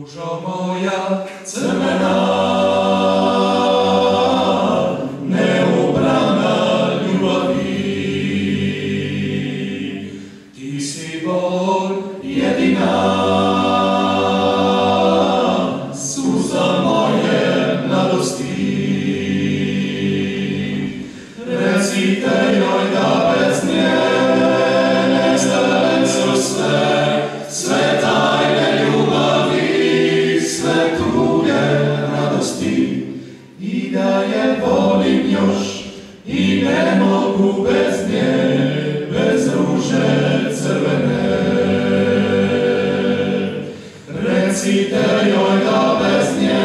Różo moja crvena, neubrana ljubavi, ti si bol jedina, suza moje mladosti. Recite joj da bez nje nestane su sve tajne ljubavi, sve tuge radosti, i da je volim još i ne mogu bez nje, bez ruže crvene. Recite joj da bez nje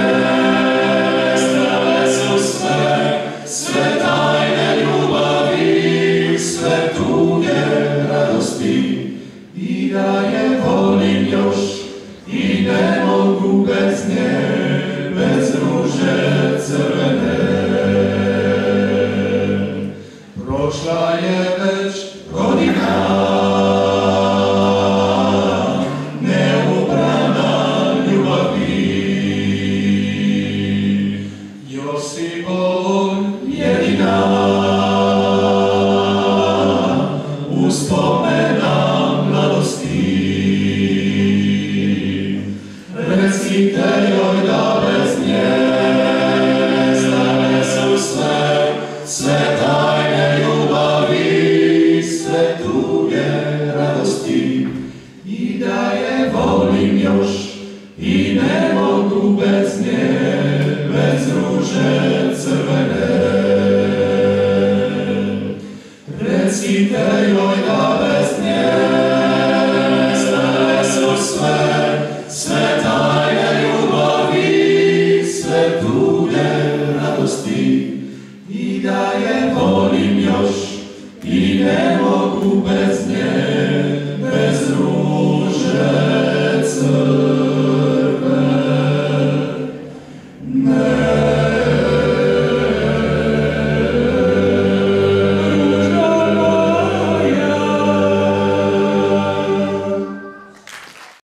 nestane su sve tajne ljubavi, sve tuge radosti, i da je volim još i ne mogu bez nje, bez ruže crvene. Prošla je već godina, neubrana ljubavi, još si bol jedina, uspomena mladosti. Recite joj da bez nje nestane su sve tajne ljubavi, sve tuge radosti, i da je volim još i ne mogu bez nje, bez ruže crvene. Recite joj da bez nje nestane su sve tajne ljubavi, sve tuge radosti, i da je volim još i ne mogu